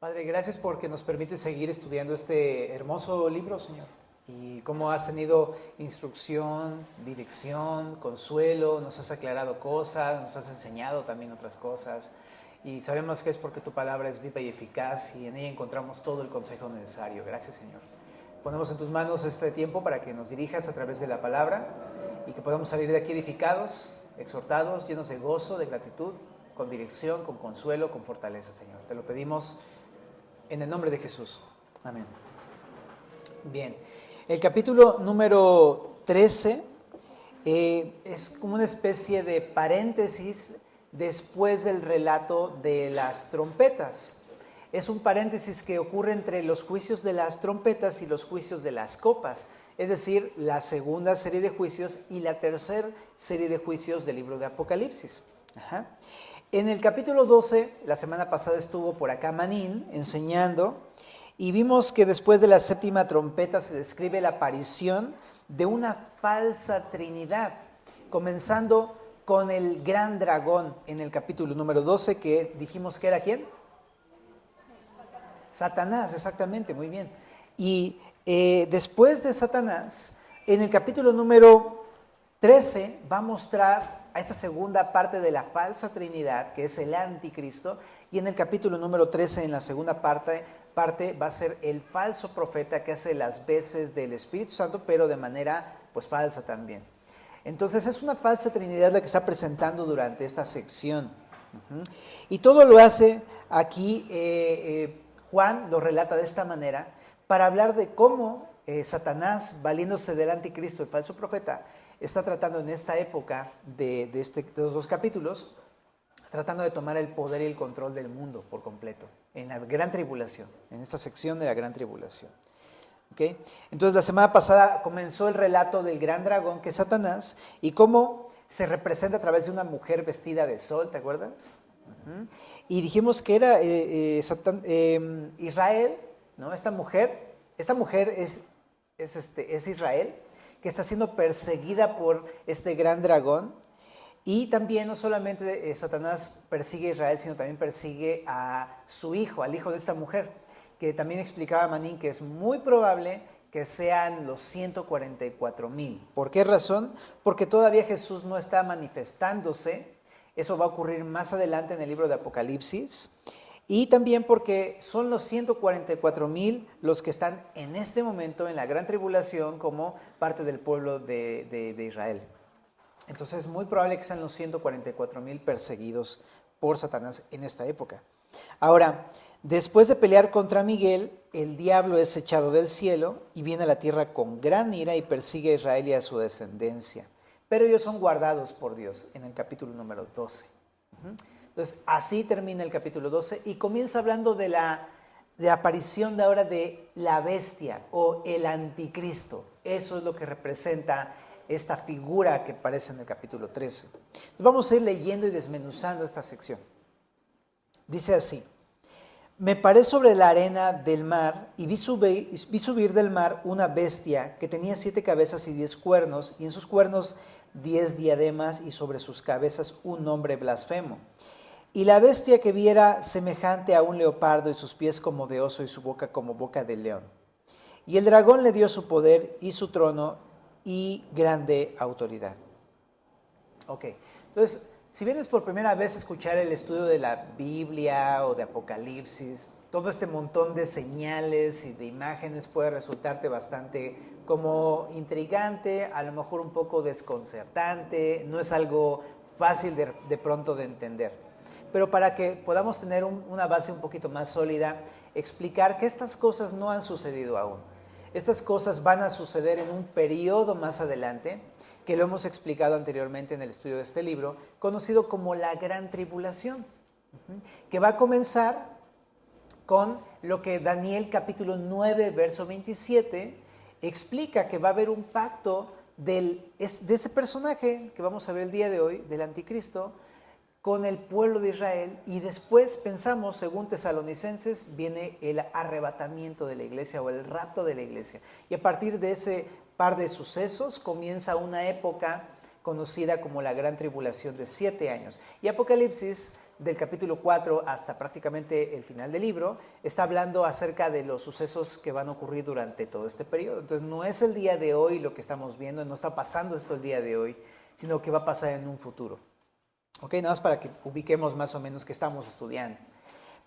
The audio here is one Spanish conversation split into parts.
Padre, gracias porque nos permite seguir estudiando este hermoso libro, Señor. Y cómo has tenido instrucción, dirección, consuelo, nos has aclarado cosas, nos has enseñado también otras cosas. Y sabemos que es porque tu palabra es viva y eficaz y en ella encontramos todo el consejo necesario. Gracias, Señor. Ponemos en tus manos este tiempo para que nos dirijas a través de la palabra y que podamos salir de aquí edificados, exhortados, llenos de gozo, de gratitud, con dirección, con consuelo, con fortaleza, Señor. Te lo pedimos en el nombre de Jesús. Amén. Bien, el capítulo número 13 es como una especie de paréntesis después del relato de las trompetas. Es un paréntesis que ocurre entre los juicios de las trompetas y los juicios de las copas, es decir, la segunda serie de juicios y la tercera serie de juicios del libro de Apocalipsis. En el capítulo 12, la semana pasada estuvo por acá Manín enseñando y vimos que después de la séptima trompeta se describe la aparición de una falsa trinidad, comenzando con el gran dragón en el capítulo número 12, que dijimos que era ¿quién? Satanás, exactamente, muy bien. Y después de Satanás, en el capítulo número 13 va a mostrar a esta segunda parte de la falsa trinidad, que es el anticristo, y en el capítulo número 13, en la segunda parte va a ser el falso profeta que hace las veces del Espíritu Santo, pero de manera pues falsa también. Entonces es una falsa trinidad la que está presentando durante esta sección. Y todo lo hace aquí, Juan lo relata de esta manera, para hablar de cómo Satanás, valiéndose del anticristo, el falso profeta, está tratando en esta época de los dos capítulos, tratando de tomar el poder y el control del mundo por completo, en la gran tribulación, en esta sección de la gran tribulación. ¿Okay? Entonces la semana pasada comenzó el relato del gran dragón que es Satanás y cómo se representa a través de una mujer vestida de sol, ¿te acuerdas? Y dijimos que era Israel, ¿no? Esta mujer es Israel, que está siendo perseguida por este gran dragón. Y también no solamente Satanás persigue a Israel, sino también persigue a su hijo, al hijo de esta mujer, que también explicaba Manín que es muy probable que sean los 144,000. ¿Por qué razón? Porque todavía Jesús no está manifestándose. Eso va a ocurrir más adelante en el libro de Apocalipsis. Y también porque son los 144,000 los que están en este momento en la gran tribulación como parte del pueblo de Israel. Entonces es muy probable que sean los 144,000 perseguidos por Satanás en esta época. Ahora, después de pelear contra Miguel, el diablo es echado del cielo y viene a la tierra con gran ira y persigue a Israel y a su descendencia. Pero ellos son guardados por Dios en el capítulo número 12. Entonces, así termina el capítulo 12 y comienza hablando de la aparición de ahora de la bestia o el anticristo. Eso es lo que representa esta figura que aparece en el capítulo 13. Entonces, vamos a ir leyendo y desmenuzando esta sección. Dice así: me paré sobre la arena del mar y vi subir del mar una bestia que tenía 7 cabezas y 10 cuernos, y en sus cuernos 10 diademas, y sobre sus cabezas un nombre blasfemo. Y la bestia que vi era semejante a un leopardo, y sus pies como de oso, y su boca como boca de león. Y el dragón le dio su poder y su trono y grande autoridad. Ok, entonces, si vienes por primera vez a escuchar el estudio de la Biblia o de Apocalipsis, todo este montón de señales y de imágenes puede resultarte bastante como intrigante, a lo mejor un poco desconcertante, no es algo fácil de pronto de entender. Pero para que podamos tener una base un poquito más sólida, explicar que estas cosas no han sucedido aún. Estas cosas van a suceder en un periodo más adelante, que lo hemos explicado anteriormente en el estudio de este libro, conocido como la Gran Tribulación, que va a comenzar con lo que Daniel capítulo 9, verso 27, explica que va a haber un pacto de ese personaje que vamos a ver el día de hoy, del anticristo, con el pueblo de Israel, y después pensamos, según Tesalonicenses, viene el arrebatamiento de la iglesia o el rapto de la iglesia. Y a partir de ese par de sucesos comienza una época conocida como la Gran Tribulación de 7 años. Y Apocalipsis del capítulo 4 hasta prácticamente el final del libro, está hablando acerca de los sucesos que van a ocurrir durante todo este periodo. Entonces no es el día de hoy lo que estamos viendo, no está pasando esto el día de hoy, sino que va a pasar en un futuro. Ok, nada más para que ubiquemos más o menos qué estamos estudiando.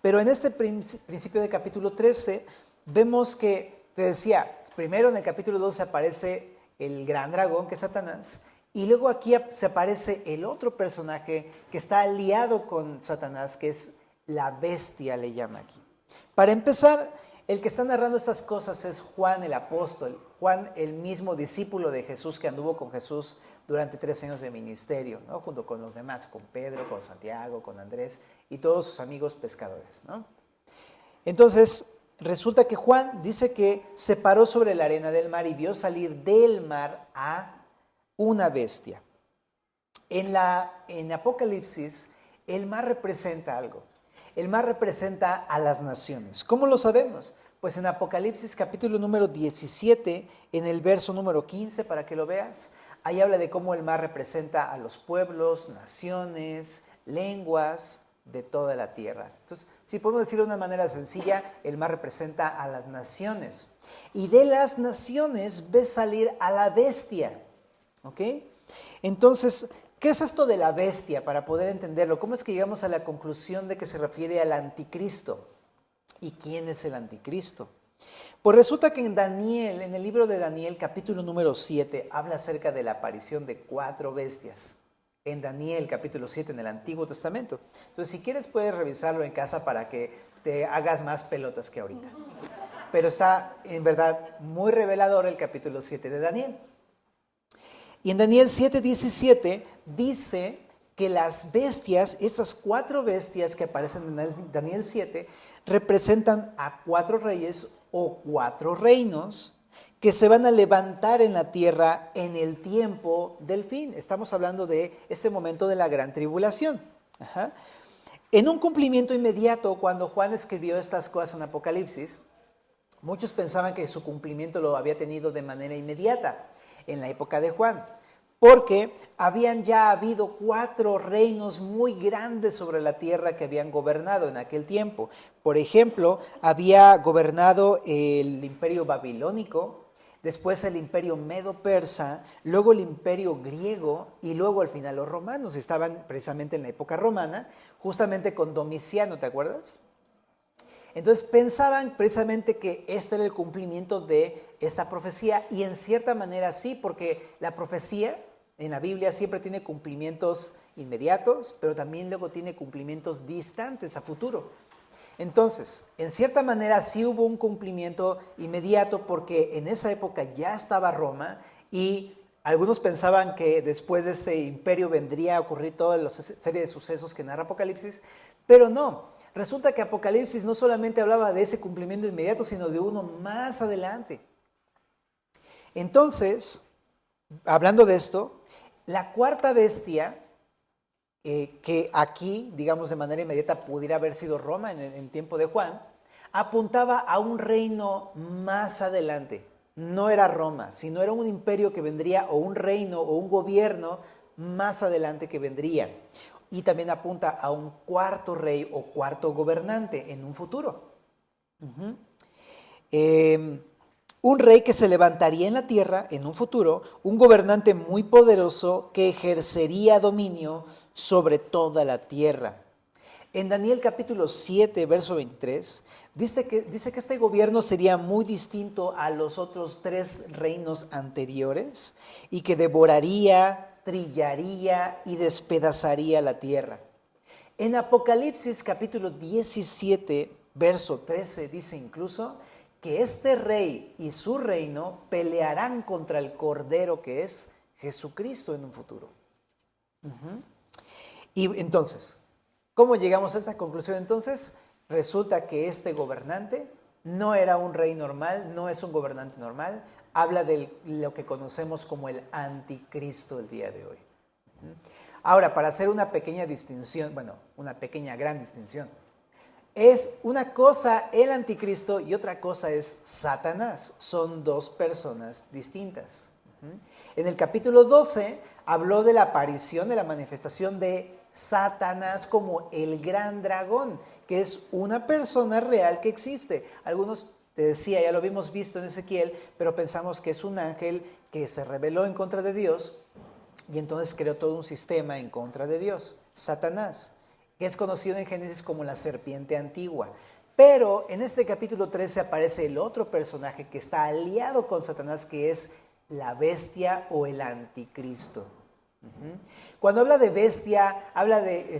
Pero en este principio del capítulo 13 vemos que, te decía, primero en el capítulo 12 aparece el gran dragón que es Satanás, y luego aquí se aparece el otro personaje que está aliado con Satanás, que es la bestia, le llama aquí. Para empezar, el que está narrando estas cosas es Juan el apóstol, Juan el mismo discípulo de Jesús que anduvo con Jesús durante 3 años de ministerio, ¿no? Junto con los demás, con Pedro, con Santiago, con Andrés y todos sus amigos pescadores, ¿no? Entonces, resulta que Juan dice que se paró sobre la arena del mar y vio salir del mar a una bestia. En Apocalipsis, el mar representa algo. El mar representa a las naciones. ¿Cómo lo sabemos? Pues en Apocalipsis capítulo número 17, en el verso número 15, para que lo veas, ahí habla de cómo el mar representa a los pueblos, naciones, lenguas de toda la tierra. Entonces, si podemos decirlo de una manera sencilla, el mar representa a las naciones. Y de las naciones ves salir a la bestia. ¿Ok? Entonces, ¿qué es esto de la bestia para poder entenderlo? ¿Cómo es que llegamos a la conclusión de que se refiere al anticristo? ¿Y quién es el anticristo? Pues resulta que en Daniel, en el libro de Daniel, capítulo número 7, habla acerca de la aparición de 4 bestias. En Daniel, capítulo 7, en el Antiguo Testamento. Entonces, si quieres, puedes revisarlo en casa para que te hagas más pelotas que ahorita. Pero está, en verdad, muy revelador el capítulo 7 de Daniel. Y en Daniel 7:17 dice que las bestias, estas 4 bestias que aparecen en Daniel 7, representan a 4 reyes o 4 reinos que se van a levantar en la tierra en el tiempo del fin. Estamos hablando de este momento de la gran tribulación. Ajá. En un cumplimiento inmediato, cuando Juan escribió estas cosas en Apocalipsis, muchos pensaban que su cumplimiento lo había tenido de manera inmediata en la época de Juan, porque habían ya habido 4 reinos muy grandes sobre la tierra que habían gobernado en aquel tiempo. Por ejemplo, había gobernado el imperio babilónico, después el imperio medo-persa, luego el imperio griego y luego al final los romanos. Estaban precisamente en la época romana, justamente con Domiciano, ¿te acuerdas? Entonces pensaban precisamente que este era el cumplimiento de esta profecía, y en cierta manera sí, porque la profecía en la Biblia siempre tiene cumplimientos inmediatos, pero también luego tiene cumplimientos distantes a futuro. Entonces, en cierta manera sí hubo un cumplimiento inmediato, porque en esa época ya estaba Roma, y algunos pensaban que después de este imperio vendría a ocurrir toda la serie de sucesos que narra Apocalipsis, pero no. Resulta que Apocalipsis no solamente hablaba de ese cumplimiento inmediato, sino de uno más adelante. Entonces, hablando de esto, la 4ª bestia, que aquí, digamos de manera inmediata, pudiera haber sido Roma en el tiempo de Juan, apuntaba a un reino más adelante. No era Roma, sino era un imperio que vendría, o un reino, o un gobierno más adelante que vendría. Y también apunta a un 4º rey o 4º gobernante en un futuro. Un rey que se levantaría en la tierra en un futuro, un gobernante muy poderoso que ejercería dominio sobre toda la tierra. En Daniel capítulo 7, verso 23, dice que este gobierno sería muy distinto a los otros 3 reinos anteriores y que devoraría, trillaría y despedazaría la tierra. En Apocalipsis capítulo 17, verso 13, dice incluso que este rey y su reino pelearán contra el Cordero, que es Jesucristo, en un futuro. Y entonces, ¿cómo llegamos a esta conclusión? Entonces, resulta que este gobernante no era un rey normal, no es un gobernante normal, habla de lo que conocemos como el anticristo el día de hoy. Ahora, para hacer una pequeña distinción, bueno, una pequeña gran distinción, es una cosa el anticristo y otra cosa es Satanás. Son 2 personas distintas. En el capítulo 12 habló de la aparición, de la manifestación de Satanás como el gran dragón, que es una persona real que existe. Algunos, te decía, ya lo habíamos visto en Ezequiel, pero pensamos que es un ángel que se rebeló en contra de Dios y entonces creó todo un sistema en contra de Dios. Satanás, que es conocido en Génesis como la serpiente antigua. Pero en este capítulo 13 aparece el otro personaje que está aliado con Satanás, que es la bestia o el anticristo. Cuando habla de bestia,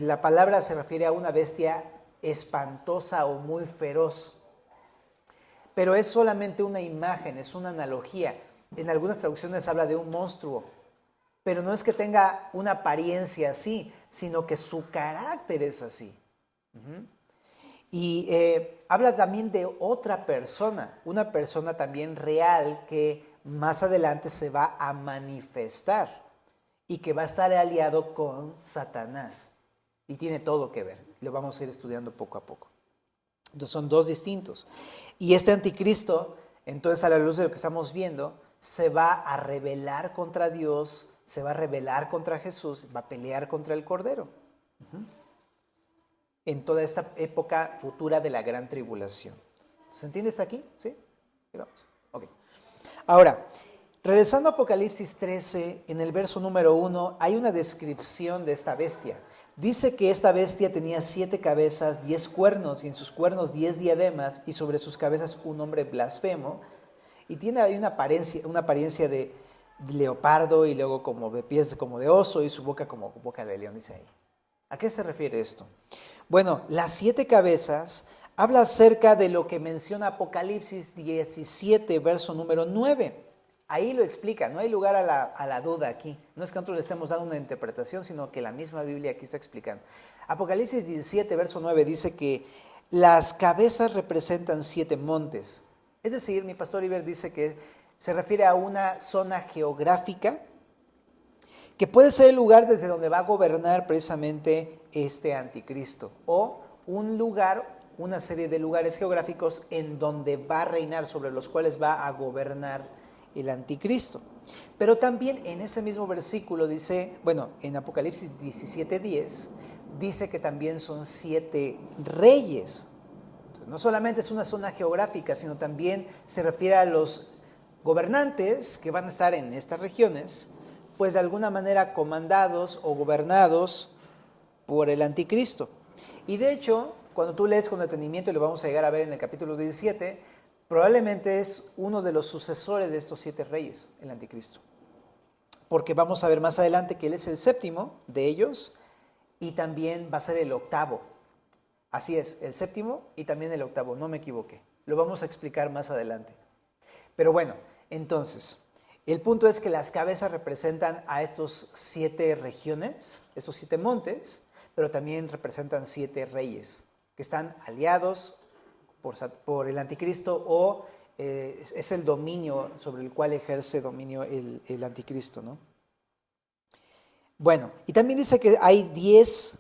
la palabra se refiere a una bestia espantosa o muy feroz. Pero es solamente una imagen, es una analogía. En algunas traducciones habla de un monstruo. Pero no es que tenga una apariencia así, sino que su carácter es así. Y habla también de otra persona, una persona también real que más adelante se va a manifestar y que va a estar aliado con Satanás. Y tiene todo que ver, lo vamos a ir estudiando poco a poco. Entonces son dos distintos. Y este anticristo, entonces a la luz de lo que estamos viendo, se va a rebelar contra Dios, se va a rebelar contra Jesús, va a pelear contra el Cordero. En toda esta época futura de la gran tribulación. ¿Se entiende hasta aquí? ¿Sí? Ahí vamos. Okay. Ahora, regresando a Apocalipsis 13, en el verso número 1, hay una descripción de esta bestia. Dice que esta bestia tenía 7 cabezas, 10 cuernos, y en sus cuernos 10 diademas, y sobre sus cabezas un hombre blasfemo, y tiene ahí una apariencia de leopardo, y luego como de pies como de oso, y su boca como boca de león, dice ahí. ¿A qué se refiere esto? Bueno, las 7 cabezas habla acerca de lo que menciona Apocalipsis 17, verso número 9. Ahí lo explica, no hay lugar a la duda aquí. No es que nosotros le estemos dando una interpretación, sino que la misma Biblia aquí está explicando. Apocalipsis 17, verso 9 dice que las cabezas representan 7 montes. Es decir, mi pastor Iber dice que se refiere a una zona geográfica que puede ser el lugar desde donde va a gobernar precisamente este anticristo, o un lugar, una serie de lugares geográficos en donde va a reinar, sobre los cuales va a gobernar el anticristo. Pero también en ese mismo versículo dice, bueno, en Apocalipsis 17:10, dice que también son 7 reyes. Entonces, no solamente es una zona geográfica, sino también se refiere a los gobernantes que van a estar en estas regiones, pues de alguna manera comandados o gobernados por el anticristo. Y de hecho, cuando tú lees con detenimiento, y lo vamos a llegar a ver en el capítulo 17, probablemente es uno de los sucesores de estos 7 reyes, el anticristo. Porque vamos a ver más adelante que él es el 7º de ellos y también va a ser el 8º. Así es, el 7º y también el 8º, no me equivoqué. Lo vamos a explicar más adelante. Pero bueno, entonces, el punto es que las cabezas representan a estos 7 regiones, estos 7 montes, pero también representan 7 reyes que están aliados por el anticristo, o es el dominio sobre el cual ejerce dominio el anticristo, ¿no? Bueno, y también dice que hay 10,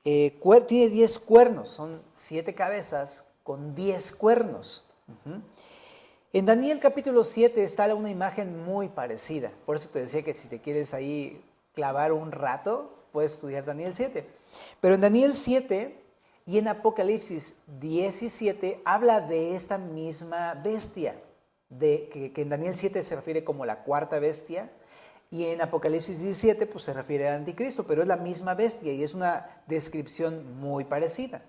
tiene 10 cuernos, son 7 cabezas con 10 cuernos. En Daniel capítulo 7 está una imagen muy parecida, por eso te decía que si te quieres ahí clavar un rato, puedes estudiar Daniel 7. Pero en Daniel 7 y en Apocalipsis 17 habla de esta misma bestia, que en Daniel 7 se refiere como la 4ª bestia, y en Apocalipsis 17 pues se refiere al anticristo, pero es la misma bestia y es una descripción muy parecida.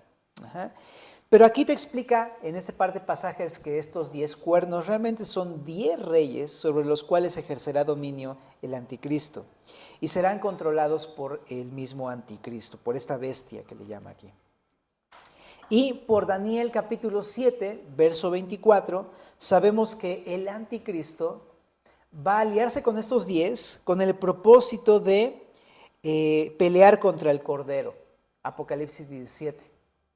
Pero aquí te explica en este par de pasajes que estos 10 cuernos realmente son 10 reyes sobre los cuales ejercerá dominio el anticristo y serán controlados por el mismo anticristo, por esta bestia que le llama aquí. Y por Daniel capítulo 7, verso 24, sabemos que el anticristo va a aliarse con estos 10 con el propósito de pelear contra el Cordero. Apocalipsis 17.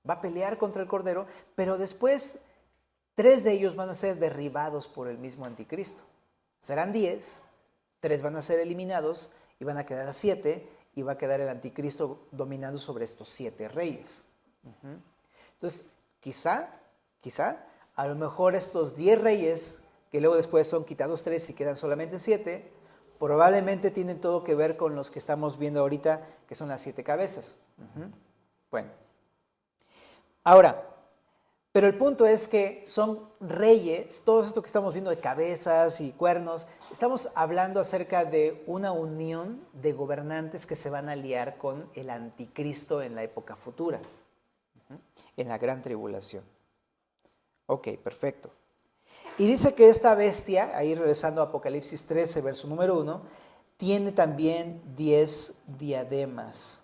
Va a pelear contra el Cordero, pero después 3 de ellos van a ser derribados por el mismo anticristo. Serán 10, 3 van a ser eliminados y van a quedar 7 y va a quedar el anticristo dominando sobre estos 7 reyes. Entonces, quizá, a lo mejor estos 10 reyes, que luego después son quitados 3 y quedan solamente 7, probablemente tienen todo que ver con los que estamos viendo ahorita, que son las 7 cabezas. Bueno, ahora, pero el punto es que son reyes, todo esto que estamos viendo de cabezas y cuernos, estamos hablando acerca de una unión de gobernantes que se van a aliar con el anticristo en la época futura, en la gran tribulación. Ok, perfecto. Y dice que esta bestia, ahí regresando a Apocalipsis 13, verso número 1, tiene también 10 diademas.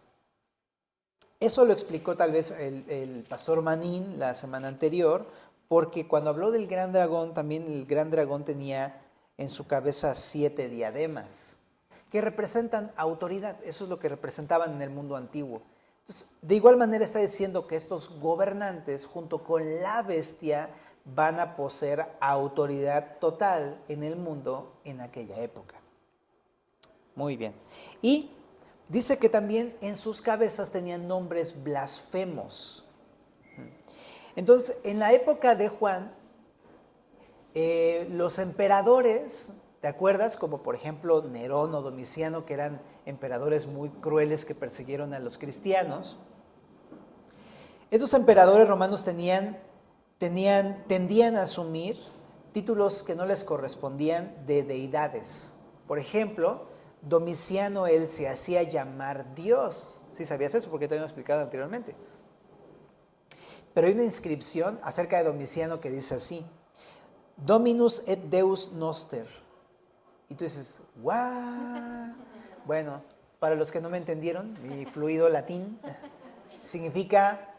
Eso lo explicó tal vez el pastor Manín la semana anterior, porque cuando habló del gran dragón, también el gran dragón tenía en su cabeza 7 diademas, que representan autoridad. Eso es lo que representaban en el mundo antiguo. Entonces, de igual manera está diciendo que estos gobernantes, junto con la bestia, van a poseer autoridad total en el mundo en aquella época. Muy bien. Y dice que también en sus cabezas tenían nombres blasfemos. Entonces, en la época de Juan, los emperadores, ¿te acuerdas? Como por ejemplo Nerón o Domiciano, que eran emperadores muy crueles que persiguieron a los cristianos. Estos emperadores romanos tendían a asumir títulos que no les correspondían de deidades. Por ejemplo, Domiciano, él se hacía llamar Dios. ¿Sí sabías eso? Porque te había explicado anteriormente. Pero hay una inscripción acerca de Domiciano que dice así: Dominus et Deus Noster. Y tú dices, ¿what? Bueno, para los que no me entendieron, mi fluido latín significa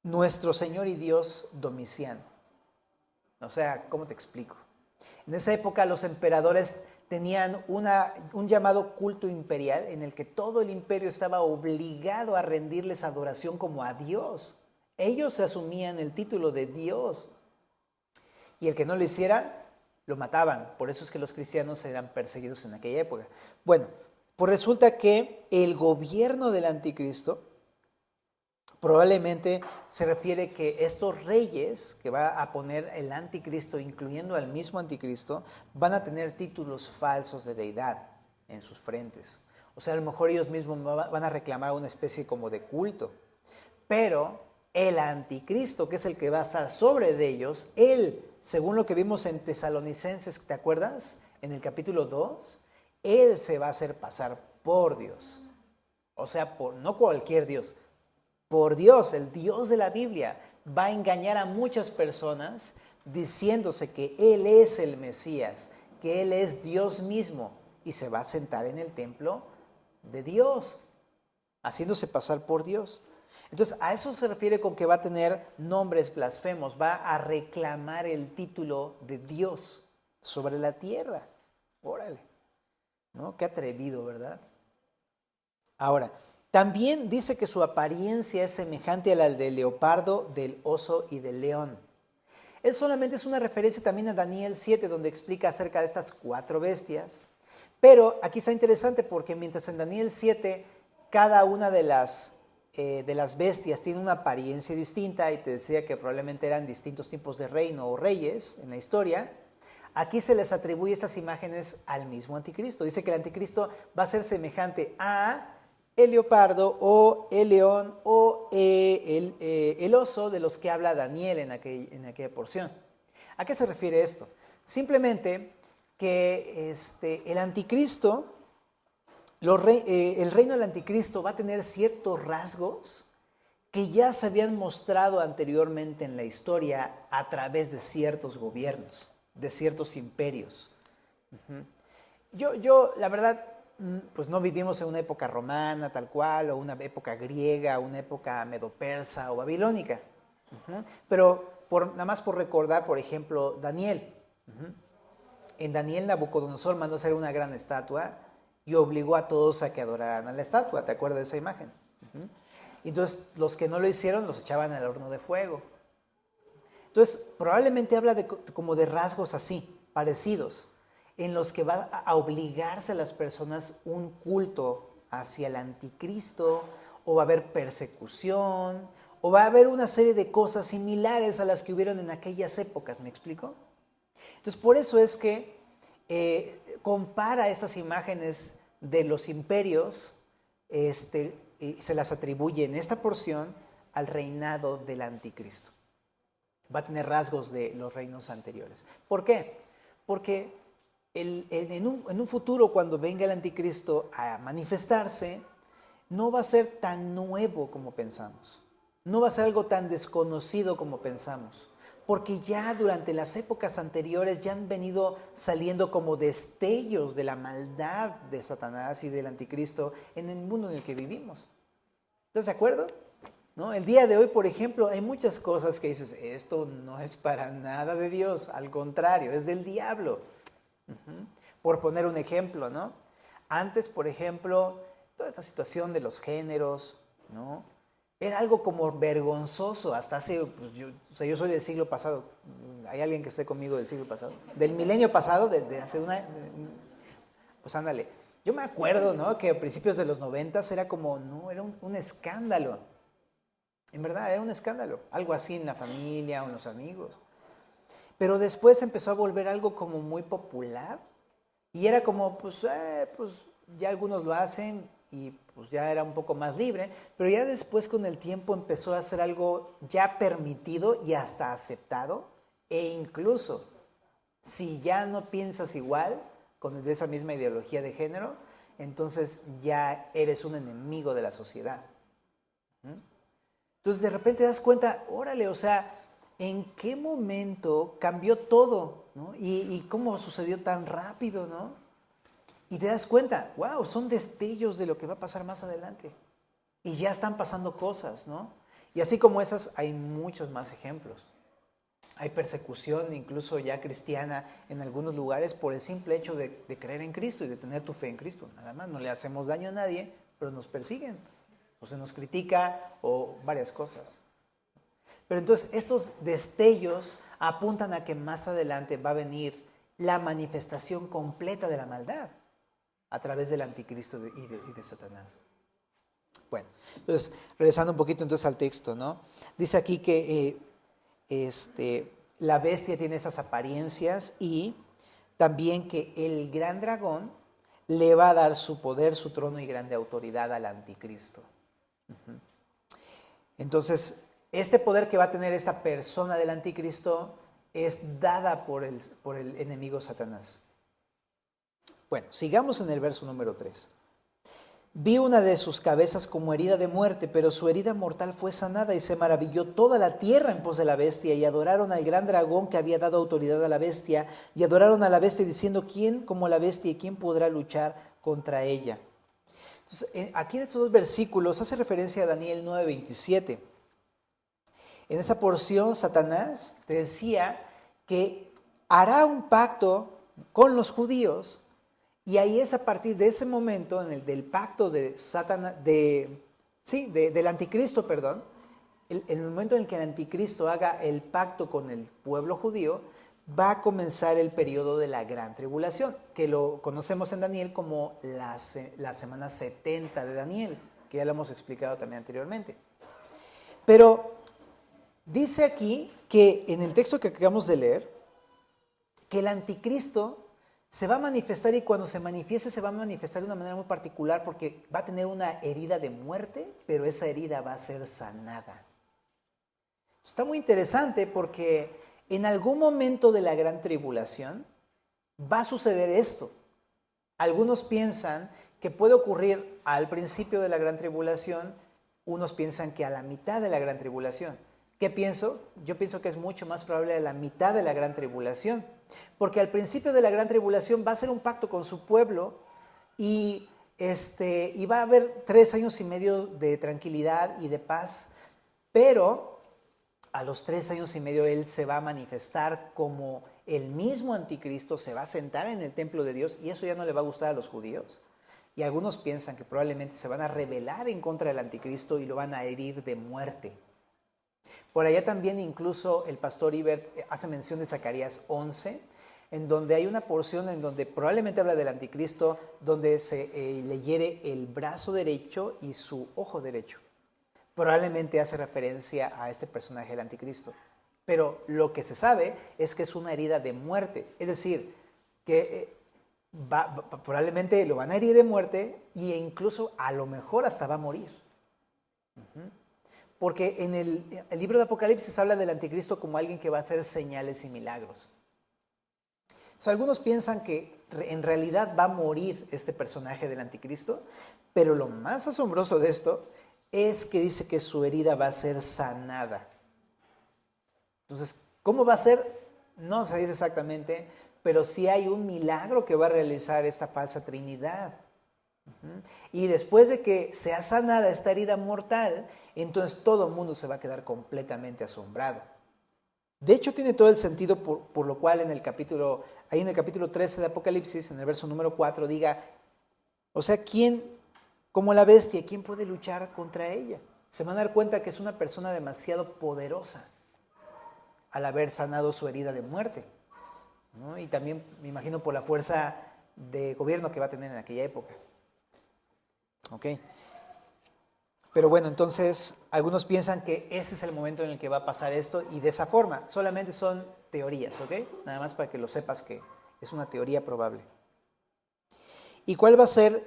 nuestro Señor y Dios Domiciano. O sea, ¿cómo te explico? En esa época los emperadores tenían un llamado culto imperial en el que todo el imperio estaba obligado a rendirles adoración como a Dios. Ellos asumían el título de Dios y el que no lo hiciera lo mataban. Por eso es que los cristianos eran perseguidos en aquella época. Bueno, pues resulta que el gobierno del anticristo probablemente se refiere que estos reyes que va a poner el anticristo, incluyendo al mismo anticristo, van a tener títulos falsos de deidad en sus frentes. O sea, a lo mejor ellos mismos van a reclamar una especie como de culto. Pero el anticristo, que es el que va a estar sobre de ellos, él, según lo que vimos en Tesalonicenses, ¿te acuerdas? En el capítulo 2, él se va a hacer pasar por Dios. O sea, no cualquier Dios, por Dios, el Dios de la Biblia, va a engañar a muchas personas diciéndose que Él es el Mesías, que Él es Dios mismo y se va a sentar en el templo de Dios, haciéndose pasar por Dios. Entonces, a eso se refiere con que va a tener nombres blasfemos, va a reclamar el título de Dios sobre la tierra. Órale, ¿no? Qué atrevido, ¿verdad? Ahora, también dice que su apariencia es semejante a la del leopardo, del oso y del león. Eso solamente es una referencia también a Daniel 7, donde explica acerca de estas 4 bestias. Pero aquí está interesante porque mientras en Daniel 7 cada una de las bestias tiene una apariencia distinta, y te decía que probablemente eran distintos tipos de reino o reyes en la historia, aquí se les atribuye estas imágenes al mismo anticristo. Dice que el anticristo va a ser semejante a el leopardo o el león o el oso de los que habla Daniel en aquella porción. ¿A qué se refiere esto? Simplemente que el anticristo, el reino del anticristo va a tener ciertos rasgos que ya se habían mostrado anteriormente en la historia a través de ciertos gobiernos, de ciertos imperios. Yo la verdad, pues no vivimos en una época romana tal cual, o una época griega, una época medo-persa o babilónica. Pero nada más por recordar, por ejemplo, Daniel. En Daniel, Nabucodonosor mandó hacer una gran estatua y obligó a todos a que adoraran a la estatua. ¿Te acuerdas de esa imagen? Entonces, los que no lo hicieron los echaban al horno de fuego. Entonces, probablemente habla como de rasgos así, parecidos, en los que va a obligarse a las personas un culto hacia el anticristo, o va a haber persecución, o va a haber una serie de cosas similares a las que hubieron en aquellas épocas. ¿Me explico? Entonces, por eso es que compara estas imágenes de los imperios y se las atribuye en esta porción al reinado del anticristo. Va a tener rasgos de los reinos anteriores. ¿Por qué? Porque en un futuro, cuando venga el anticristo a manifestarse, no va a ser tan nuevo como pensamos. No va a ser algo tan desconocido como pensamos. Porque ya durante las épocas anteriores ya han venido saliendo como destellos de la maldad de Satanás y del anticristo en el mundo en el que vivimos. ¿Estás de acuerdo? ¿No? El día de hoy, por ejemplo, hay muchas cosas que dices, esto no es para nada de Dios, al contrario, es del diablo. Por poner un ejemplo, ¿no? Antes, por ejemplo, toda esa situación de los géneros, ¿no? Era algo como vergonzoso, hasta hace, pues yo soy del siglo pasado, ¿hay alguien que esté conmigo del siglo pasado? Del milenio pasado, de hace pues ándale. Yo me acuerdo, ¿no? Que a principios de los 90 era como, no, era un escándalo. En verdad, era un escándalo, algo así en la familia o en los amigos. Pero después empezó a volver algo como muy popular y era como, pues ya algunos lo hacen y pues ya era un poco más libre, pero ya después con el tiempo empezó a ser algo ya permitido y hasta aceptado, e incluso si ya no piensas igual con esa misma ideología de género, entonces ya eres un enemigo de la sociedad. Entonces de repente te das cuenta, órale, o sea, ¿en qué momento cambió todo? ¿No? Y cómo sucedió tan rápido, ¿no? Y te das cuenta, wow, son destellos de lo que va a pasar más adelante. Y ya están pasando cosas, ¿no? Y así como esas, hay muchos más ejemplos. Hay persecución, incluso ya cristiana, en algunos lugares por el simple hecho de creer en Cristo y de tener tu fe en Cristo. Nada más, no le hacemos daño a nadie, pero nos persiguen, o se nos critica, o varias cosas. Pero entonces, estos destellos apuntan a que más adelante va a venir la manifestación completa de la maldad a través del anticristo y de Satanás. Bueno, entonces, regresando un poquito entonces al texto, ¿no? Dice aquí que la bestia tiene esas apariencias y también que el gran dragón le va a dar su poder, su trono y grande autoridad al anticristo. Entonces, este poder que va a tener esta persona del anticristo es dada por el enemigo Satanás. Bueno, sigamos en el verso número 3. Vi una de sus cabezas como herida de muerte, pero su herida mortal fue sanada y se maravilló toda la tierra en pos de la bestia y adoraron al gran dragón que había dado autoridad a la bestia y adoraron a la bestia diciendo, ¿quién como la bestia y quién podrá luchar contra ella? Entonces, aquí en estos dos versículos hace referencia a Daniel 9:27. En esa porción Satanás decía que hará un pacto con los judíos. Y ahí es a partir de ese momento, en el del pacto de Satanás, del anticristo, perdón, en el momento en el que el anticristo haga el pacto con el pueblo judío, va a comenzar el periodo de la gran tribulación, que lo conocemos en Daniel como la semana 70 de Daniel, que ya lo hemos explicado también anteriormente. Pero dice aquí que en el texto que acabamos de leer, que el anticristo se va a manifestar y cuando se manifieste se va a manifestar de una manera muy particular porque va a tener una herida de muerte, pero esa herida va a ser sanada. Está muy interesante porque en algún momento de la gran tribulación va a suceder esto. Algunos piensan que puede ocurrir al principio de la gran tribulación, unos piensan que a la mitad de la gran tribulación. ¿Qué pienso? Yo pienso que es mucho más probable a la mitad de la gran tribulación, porque al principio de la gran tribulación va a ser un pacto con su pueblo y va a haber 3 años y medio de tranquilidad y de paz, pero a los 3 años y medio él se va a manifestar como el mismo anticristo, se va a sentar en el templo de Dios y eso ya no le va a gustar a los judíos. Y algunos piensan que probablemente se van a rebelar en contra del anticristo y lo van a herir de muerte. Por allá también incluso el pastor Ibert hace mención de Zacarías 11, en donde hay una porción en donde probablemente habla del anticristo, donde le hiere el brazo derecho y su ojo derecho. Probablemente hace referencia a este personaje del anticristo. Pero lo que se sabe es que es una herida de muerte, es decir, que probablemente lo van a herir de muerte e incluso a lo mejor hasta va a morir. Porque en el libro de Apocalipsis habla del anticristo como alguien que va a hacer señales y milagros. O sea, algunos piensan que en realidad va a morir este personaje del anticristo, pero lo más asombroso de esto es que dice que su herida va a ser sanada. Entonces, ¿cómo va a ser? No se dice exactamente, pero sí hay un milagro que va a realizar esta falsa Trinidad. Y después de que sea sanada esta herida mortal, entonces todo el mundo se va a quedar completamente asombrado. De hecho, tiene todo el sentido por lo cual ahí en el capítulo 13 de Apocalipsis, en el verso número 4, diga, o sea, ¿quién, como la bestia, quién puede luchar contra ella? Se van a dar cuenta que es una persona demasiado poderosa al haber sanado su herida de muerte, ¿no? Y también me imagino por la fuerza de gobierno que va a tener en aquella época. ¿Ok? Pero bueno, entonces algunos piensan que ese es el momento en el que va a pasar esto y de esa forma. Solamente son teorías, ¿ok? Nada más para que lo sepas que es una teoría probable. ¿Y cuál va a ser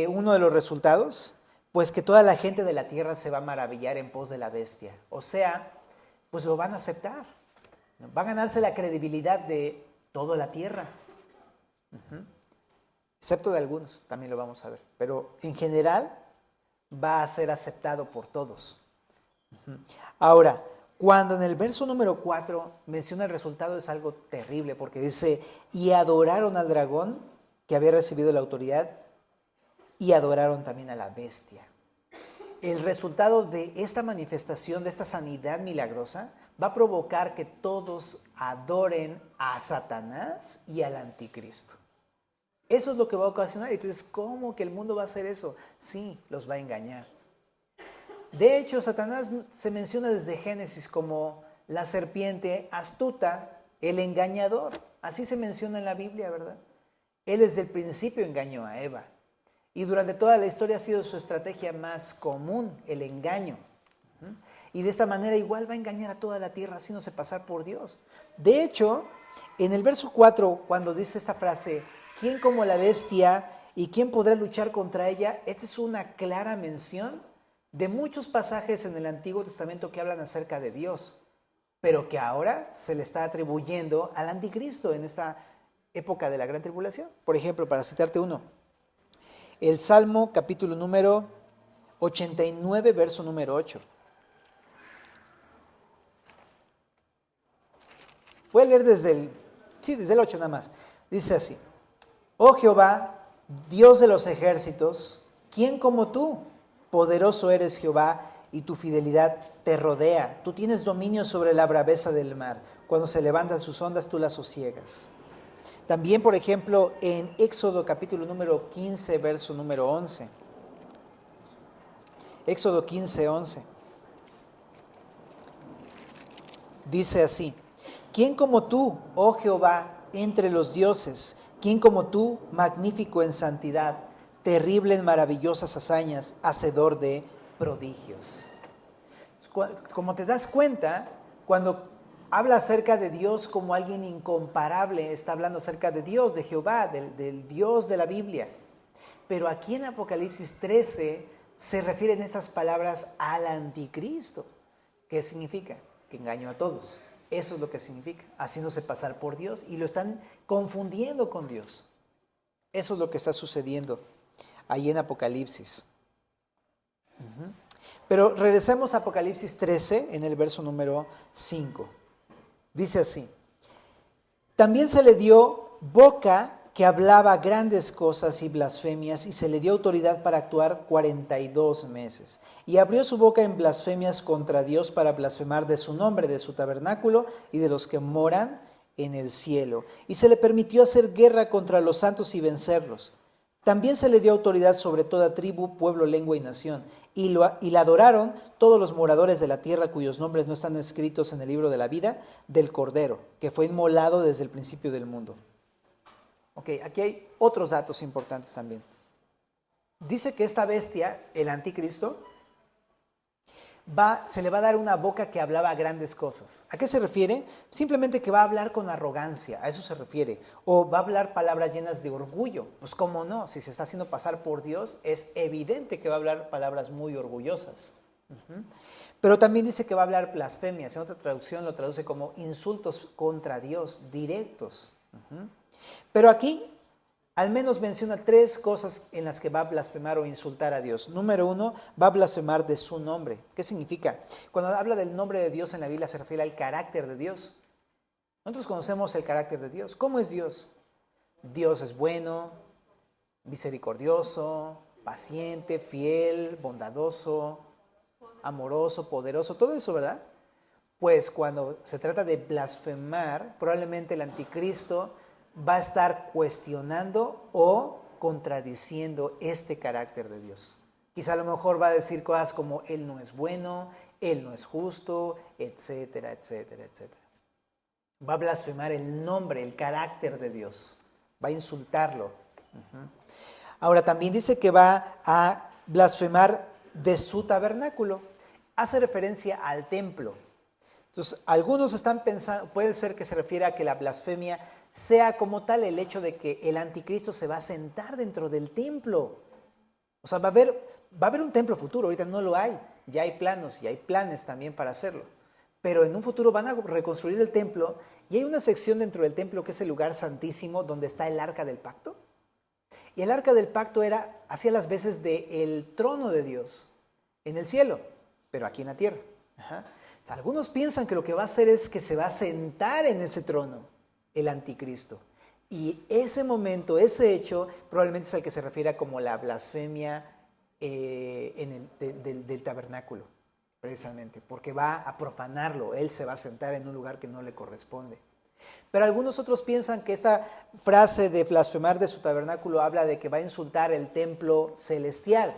uno de los resultados? Pues que toda la gente de la tierra se va a maravillar en pos de la bestia. O sea, pues lo van a aceptar. Va a ganarse la credibilidad de toda la tierra. Excepto de algunos, también lo vamos a ver. Pero en general va a ser aceptado por todos. Ahora, cuando en el verso número 4 menciona el resultado, es algo terrible, porque dice, y adoraron al dragón que había recibido la autoridad, y adoraron también a la bestia. El resultado de esta manifestación, de esta sanidad milagrosa, va a provocar que todos adoren a Satanás y al anticristo. Eso es lo que va a ocasionar. Y tú dices, ¿cómo que el mundo va a hacer eso? Sí, los va a engañar. De hecho, Satanás se menciona desde Génesis como la serpiente astuta, el engañador. Así se menciona en la Biblia, ¿verdad? Él desde el principio engañó a Eva. Y durante toda la historia ha sido su estrategia más común, el engaño. Y de esta manera igual va a engañar a toda la tierra haciéndose pasar por Dios. De hecho, en el verso 4, cuando dice esta frase, ¿quién como la bestia y quién podrá luchar contra ella? Esta es una clara mención de muchos pasajes en el Antiguo Testamento que hablan acerca de Dios, pero que ahora se le está atribuyendo al anticristo en esta época de la gran tribulación. Por ejemplo, para citarte uno, el Salmo capítulo número 89, verso número 8. Voy a leer desde el 8 nada más. Dice así, oh Jehová, Dios de los ejércitos, ¿quién como tú? Poderoso eres Jehová, y tu fidelidad te rodea. Tú tienes dominio sobre la braveza del mar. Cuando se levantan sus ondas, tú las sosiegas. También, por ejemplo, en Éxodo capítulo número 15, verso número 11. Éxodo 15, 11. Dice así, ¿quién como tú, oh Jehová, entre los dioses? ¿Quién como tú, magnífico en santidad, terrible en maravillosas hazañas, hacedor de prodigios? Como te das cuenta, cuando habla acerca de Dios como alguien incomparable, está hablando acerca de Dios, de Jehová, del Dios de la Biblia. Pero aquí en Apocalipsis 13 se refieren estas palabras al anticristo. ¿Qué significa? Que engañó a todos. Eso es lo que significa, haciéndose pasar por Dios, y lo están confundiendo con Dios. Eso es lo que está sucediendo ahí en Apocalipsis. Pero regresemos a Apocalipsis 13 en el verso número 5. Dice así, también se le dio boca que hablaba grandes cosas y blasfemias, y se le dio autoridad para actuar 42 meses. Y abrió su boca en blasfemias contra Dios para blasfemar de su nombre, de su tabernáculo y de los que moran en el cielo. Y se le permitió hacer guerra contra los santos y vencerlos. También se le dio autoridad sobre toda tribu, pueblo, lengua y nación. Y la adoraron todos los moradores de la tierra cuyos nombres no están escritos en el libro de la vida del Cordero, que fue inmolado desde el principio del mundo. Ok, aquí hay otros datos importantes también. Dice que esta bestia, el anticristo, se le va a dar una boca que hablaba grandes cosas. ¿A qué se refiere? Simplemente que va a hablar con arrogancia, a eso se refiere. O va a hablar palabras llenas de orgullo. Pues cómo no, si se está haciendo pasar por Dios, es evidente que va a hablar palabras muy orgullosas. Pero también dice que va a hablar blasfemias. En otra traducción lo traduce como insultos contra Dios, directos. Pero aquí al menos menciona 3 cosas en las que va a blasfemar o insultar a Dios. Número 1, va a blasfemar de su nombre. ¿Qué significa? Cuando habla del nombre de Dios en la Biblia se refiere al carácter de Dios. Nosotros conocemos el carácter de Dios. ¿Cómo es Dios? Dios es bueno, misericordioso, paciente, fiel, bondadoso, amoroso, poderoso, todo eso, ¿verdad? Pues cuando se trata de blasfemar, probablemente el anticristo va a estar cuestionando o contradiciendo este carácter de Dios. Quizá a lo mejor va a decir cosas como Él no es bueno, Él no es justo, etcétera, etcétera, etcétera. Va a blasfemar el nombre, el carácter de Dios. Va a insultarlo. Ahora también dice que va a blasfemar de su tabernáculo. Hace referencia al templo. Entonces, algunos están pensando, puede ser que se refiera a que la blasfemia sea como tal el hecho de que el anticristo se va a sentar dentro del templo. O sea, va a haber un templo futuro, ahorita no lo hay, ya hay planos y hay planes también para hacerlo. Pero en un futuro van a reconstruir el templo y hay una sección dentro del templo que es el lugar santísimo donde está el arca del pacto. Y el arca del pacto hacía las veces del trono de Dios en el cielo, pero aquí en la tierra. O sea, algunos piensan que lo que va a hacer es que se va a sentar en ese trono el anticristo. Y ese momento, ese hecho, probablemente es al que se refiere como la blasfemia del tabernáculo, precisamente, porque va a profanarlo, él se va a sentar en un lugar que no le corresponde. Pero algunos otros piensan que esta frase de blasfemar de su tabernáculo habla de que va a insultar el templo celestial,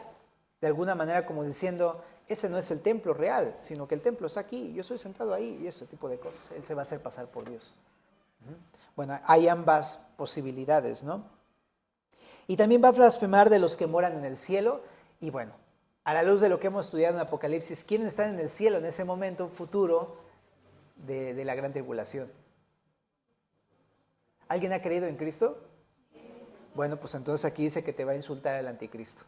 de alguna manera como diciendo, ese no es el templo real, sino que el templo está aquí, yo estoy sentado ahí, y ese tipo de cosas, él se va a hacer pasar por Dios. Bueno, hay ambas posibilidades, ¿no? Y también va a blasfemar de los que moran en el cielo. Y bueno, a la luz de lo que hemos estudiado en Apocalipsis, ¿quiénes están en el cielo en ese momento futuro de la gran tribulación? ¿Alguien ha creído en Cristo? Bueno, pues entonces aquí dice que te va a insultar el anticristo.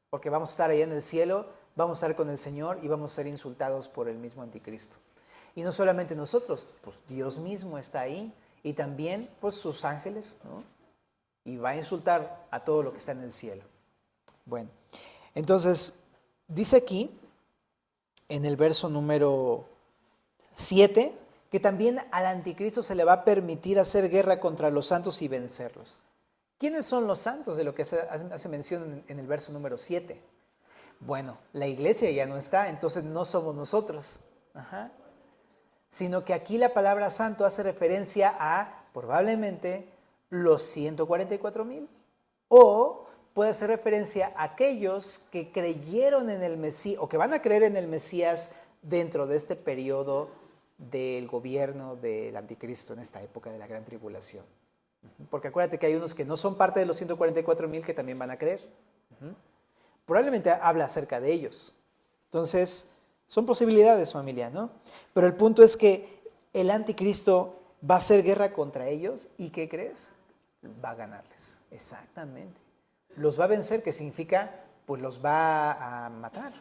Porque vamos a estar allá en el cielo, vamos a estar con el Señor y vamos a ser insultados por el mismo anticristo. Y no solamente nosotros, pues Dios mismo está ahí y también pues sus ángeles, ¿no? Y va a insultar a todo lo que está en el cielo. Bueno, entonces dice aquí en el verso número 7 que también al anticristo se le va a permitir hacer guerra contra los santos y vencerlos. ¿Quiénes son los santos de lo que hace mención en el verso número 7? Bueno, la iglesia ya no está, entonces no somos nosotros. Sino que aquí la palabra santo hace referencia a probablemente los 144,000 o puede hacer referencia a aquellos que creyeron en el Mesías o que van a creer en el Mesías dentro de este periodo del gobierno del anticristo en esta época de la gran tribulación. Porque acuérdate que hay unos que no son parte de los 144,000 que también van a creer. Probablemente habla acerca de ellos. Entonces, son posibilidades, familia, ¿no? Pero el punto es que el anticristo va a hacer guerra contra ellos y ¿qué crees? Va a ganarles, exactamente. Los va a vencer, que significa, pues los va a matar.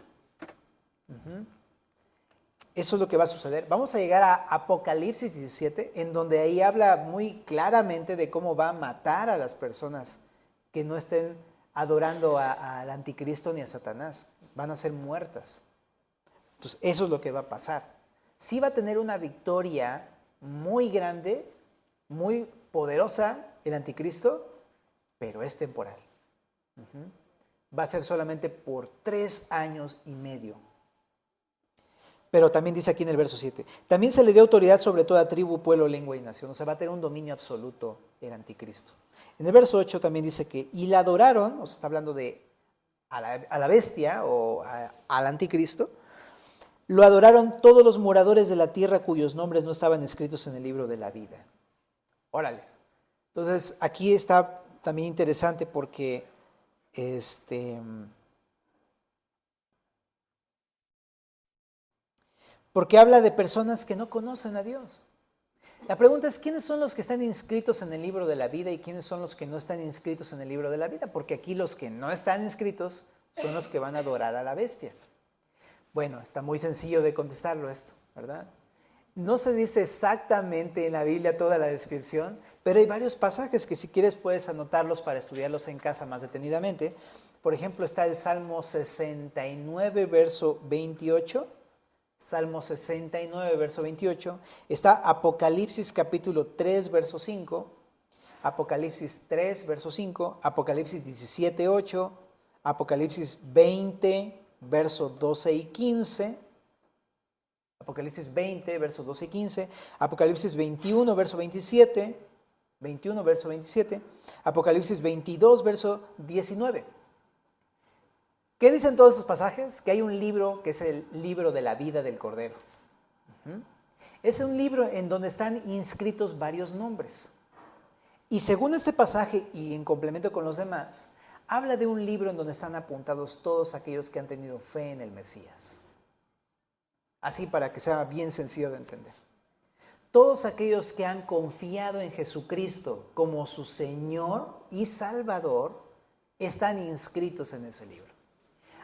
Eso es lo que va a suceder. Vamos a llegar a Apocalipsis 17, en donde ahí habla muy claramente de cómo va a matar a las personas que no estén adorando al anticristo ni a Satanás. Van a ser muertas. Entonces, eso es lo que va a pasar. Sí va a tener una victoria muy grande, muy poderosa el anticristo, pero es temporal. Va a ser solamente por 3 años y medio. Pero también dice aquí en el verso 7, también se le dio autoridad sobre toda tribu, pueblo, lengua y nación. O sea, va a tener un dominio absoluto el anticristo. En el verso 8 también dice que, y la adoraron, o sea, está hablando de a la bestia o al anticristo, lo adoraron todos los moradores de la tierra cuyos nombres no estaban escritos en el libro de la vida. Órale. Entonces, aquí está también interesante porque porque habla de personas que no conocen a Dios. La pregunta es, ¿quiénes son los que están inscritos en el libro de la vida y quiénes son los que no están inscritos en el libro de la vida? Porque aquí los que no están inscritos son los que van a adorar a la bestia. Bueno, está muy sencillo de contestarlo esto, ¿verdad? No se dice exactamente en la Biblia toda la descripción, pero hay varios pasajes que si quieres puedes anotarlos para estudiarlos en casa más detenidamente. Por ejemplo, está el Salmo 69, verso 28. Salmo 69, verso 28. Está Apocalipsis capítulo 3, verso 5. Apocalipsis 3, verso 5. Apocalipsis 17, 8. Apocalipsis 20, verso 12 y 15. Apocalipsis 20, verso 12 y 15. Apocalipsis 21, verso 27. 21, verso 27. Apocalipsis 22, verso 19. ¿Qué dicen todos estos pasajes? Que hay un libro que es el libro de la vida del Cordero. Es un libro en donde están inscritos varios nombres. Y según este pasaje, y en complemento con los demás, habla de un libro en donde están apuntados todos aquellos que han tenido fe en el Mesías. Así para que sea bien sencillo de entender. Todos aquellos que han confiado en Jesucristo como su Señor y Salvador están inscritos en ese libro.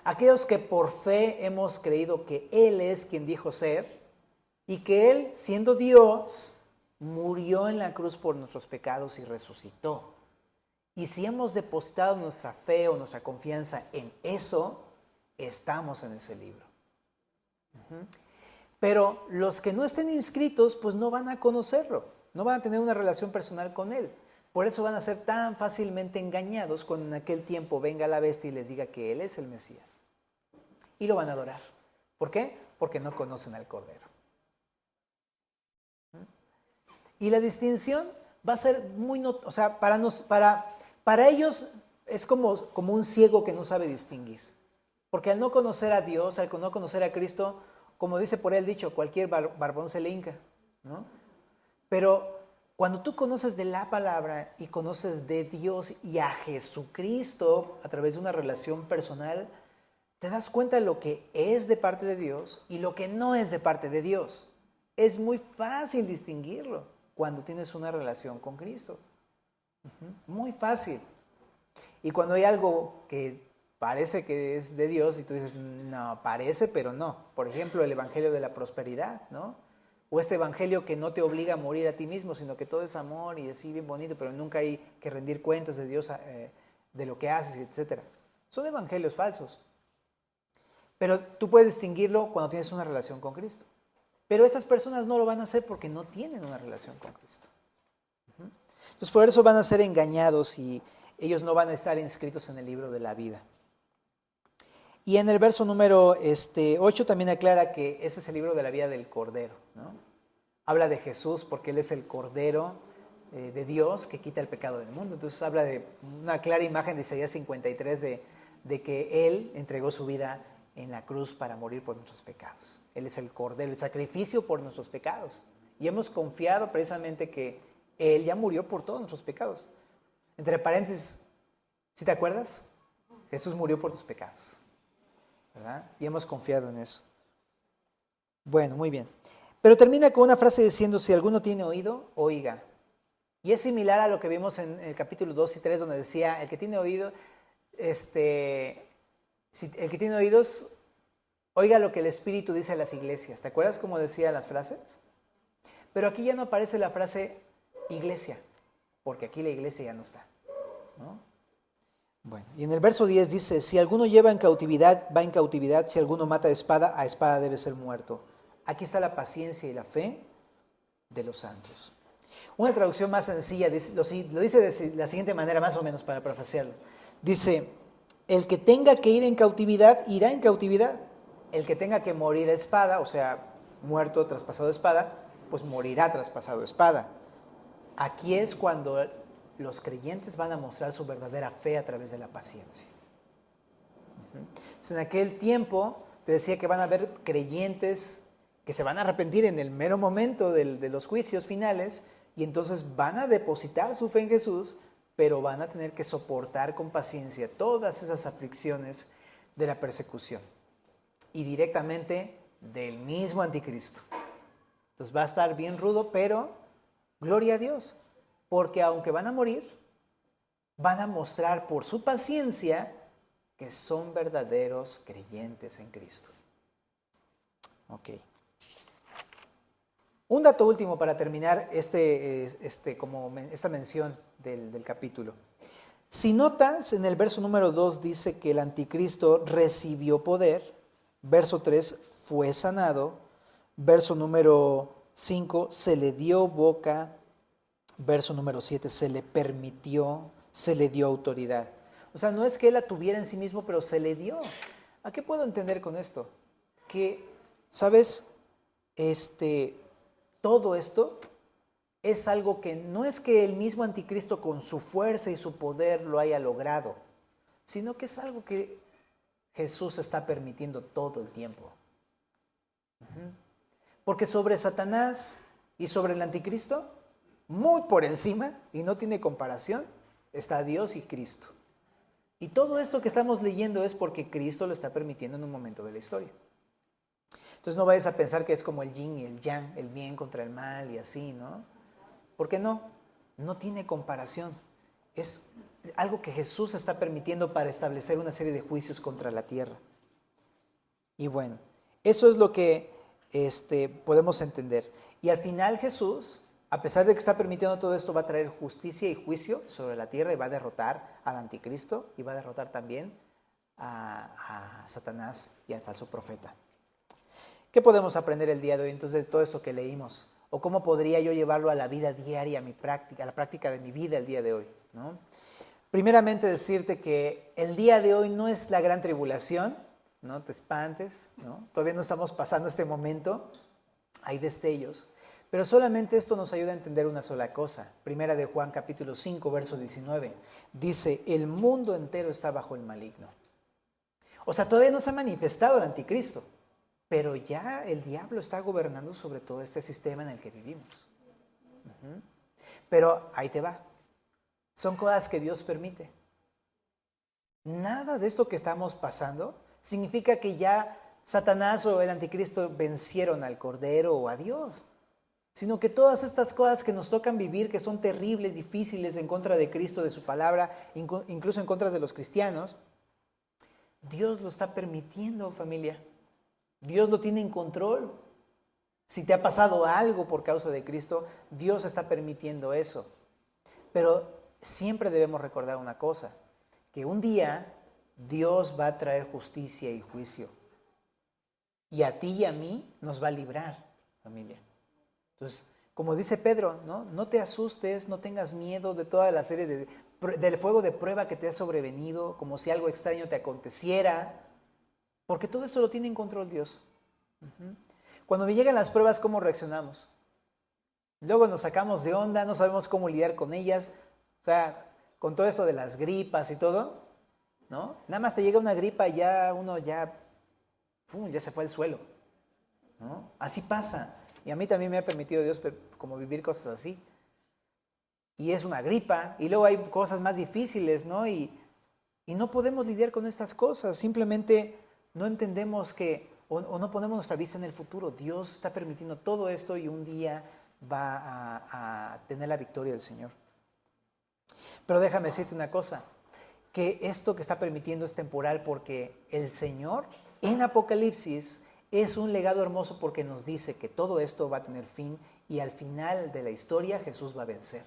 Aquellos que por fe hemos creído que Él es quien dijo ser y que Él, siendo Dios, murió en la cruz por nuestros pecados y resucitó. Y si hemos depositado nuestra fe o nuestra confianza en eso, estamos en ese libro. Pero los que no estén inscritos, pues no van a conocerlo, no van a tener una relación personal con Él. Por eso van a ser tan fácilmente engañados cuando en aquel tiempo venga la bestia y les diga que Él es el Mesías. Y lo van a adorar. ¿Por qué? Porque no conocen al Cordero. Y la distinción va a ser muy... o sea, para ellos es como un ciego que no sabe distinguir. Porque al no conocer a Dios, al no conocer a Cristo, como dice por ahí el dicho, cualquier barbón se le hinca, ¿no? Pero cuando tú conoces de la palabra y conoces de Dios y a Jesucristo a través de una relación personal, te das cuenta de lo que es de parte de Dios y lo que no es de parte de Dios. Es muy fácil distinguirlo cuando tienes una relación con Cristo. Muy fácil. Y cuando hay algo que parece que es de Dios y tú dices, no, parece, pero no. Por ejemplo, el evangelio de la prosperidad, ¿no? O este evangelio que no te obliga a morir a ti mismo, sino que todo es amor y así bien bonito, pero nunca hay que rendir cuentas de Dios, de lo que haces, etc. Son evangelios falsos. Pero tú puedes distinguirlo cuando tienes una relación con Cristo. Pero esas personas no lo van a hacer porque no tienen una relación con Cristo. Entonces por eso van a ser engañados y ellos no van a estar inscritos en el libro de la vida. Y en el verso número 8 también aclara que ese es el libro de la vida del Cordero, ¿no? Habla de Jesús porque Él es el Cordero de Dios que quita el pecado del mundo. Entonces habla de una clara imagen de Isaías 53 de que Él entregó su vida en la cruz para morir por nuestros pecados. Él es el Cordero, el sacrificio por nuestros pecados. Y hemos confiado precisamente que Él ya murió por todos nuestros pecados. Entre paréntesis, ¿sí te acuerdas? Jesús murió por tus pecados, ¿verdad? Y hemos confiado en eso. Bueno, muy bien. Pero termina con una frase diciendo, si alguno tiene oído, oiga. Y es similar a lo que vimos en el capítulo 2 y 3, donde decía, el que tiene oído, el que tiene oídos, oiga lo que el Espíritu dice a las iglesias. ¿Te acuerdas cómo decía las frases? Pero aquí ya no aparece la frase iglesia, porque aquí la iglesia ya no está, ¿no? Bueno, y en el verso 10 dice, si alguno lleva en cautividad, va en cautividad, si alguno mata a espada debe ser muerto. Aquí está la paciencia y la fe de los santos. Una traducción más sencilla lo dice de la siguiente manera, más o menos, para parafrasearlo. Dice, el que tenga que ir en cautividad, irá en cautividad. El que tenga que morir a espada, o sea, muerto, traspasado de espada, pues morirá traspasado de espada. Aquí es cuando los creyentes van a mostrar su verdadera fe a través de la paciencia. Entonces, en aquel tiempo, te decía que van a haber creyentes que se van a arrepentir en el mero momento de los juicios finales y entonces van a depositar su fe en Jesús, pero van a tener que soportar con paciencia todas esas aflicciones de la persecución. Y directamente del mismo anticristo. Entonces va a estar bien rudo, pero gloria a Dios, porque aunque van a morir, van a mostrar por su paciencia que son verdaderos creyentes en Cristo. Ok. Un dato último para terminar esta mención del capítulo. Si notas, en el verso número 2 dice que el anticristo recibió poder, verso 3 fue sanado, verso número 5 se le dio boca, verso número 7 se le permitió, se le dio autoridad. O sea, no es que él la tuviera en sí mismo, pero se le dio. ¿A qué puedo entender con esto? Que, ¿sabes? Todo esto es algo que no es que el mismo anticristo con su fuerza y su poder lo haya logrado, sino que es algo que Jesús está permitiendo todo el tiempo. Porque sobre Satanás y sobre el anticristo, muy por encima, y no tiene comparación, está Dios y Cristo. Y todo esto que estamos leyendo es porque Cristo lo está permitiendo en un momento de la historia. Entonces no vayas a pensar que es como el yin y el yang, el bien contra el mal y así, ¿no? Porque no tiene comparación. Es algo que Jesús está permitiendo para establecer una serie de juicios contra la tierra. Y bueno, eso es lo que podemos entender. Y al final Jesús, a pesar de que está permitiendo todo esto, va a traer justicia y juicio sobre la tierra y va a derrotar al anticristo y va a derrotar también a Satanás y al falso profeta. ¿Qué podemos aprender el día de hoy entonces de todo esto que leímos? ¿O cómo podría yo llevarlo a la vida diaria, a la práctica de mi vida el día de hoy, ¿no? Primeramente decirte que el día de hoy no es la gran tribulación, no te espantes, ¿no? Todavía no estamos pasando este momento, hay destellos, pero solamente esto nos ayuda a entender una sola cosa. Primera de Juan capítulo 5, verso 19, dice, el mundo entero está bajo el maligno. O sea, todavía no se ha manifestado el anticristo, pero ya el diablo está gobernando sobre todo este sistema en el que vivimos. Pero ahí te va. Son cosas que Dios permite. Nada de esto que estamos pasando significa que ya Satanás o el anticristo vencieron al Cordero o a Dios. Sino que todas estas cosas que nos tocan vivir, que son terribles, difíciles en contra de Cristo, de su palabra, incluso en contra de los cristianos, Dios lo está permitiendo, familia. Dios lo tiene en control. Si te ha pasado algo por causa de Cristo, Dios está permitiendo eso. Pero siempre debemos recordar una cosa, que un día Dios va a traer justicia y juicio. Y a ti y a mí nos va a librar, familia. Entonces, como dice Pedro, no te asustes, no tengas miedo de toda la serie del fuego de prueba que te ha sobrevenido, como si algo extraño te aconteciera. Porque todo esto lo tiene en control Dios. Cuando me llegan las pruebas, ¿cómo reaccionamos? Luego nos sacamos de onda, no sabemos cómo lidiar con ellas. O sea, con todo esto de las gripas y todo, ¿no? Nada más te llega una gripa y ya uno ya se fue al suelo, ¿no? Así pasa. Y a mí también me ha permitido Dios como vivir cosas así. Y es una gripa, y luego hay cosas más difíciles, ¿no? Y no podemos lidiar con estas cosas, simplemente no entendemos o no ponemos nuestra vista en el futuro. Dios está permitiendo todo esto y un día va a tener la victoria del Señor. Pero déjame decirte una cosa, que esto que está permitiendo es temporal porque el Señor en Apocalipsis es un legado hermoso porque nos dice que todo esto va a tener fin y al final de la historia Jesús va a vencer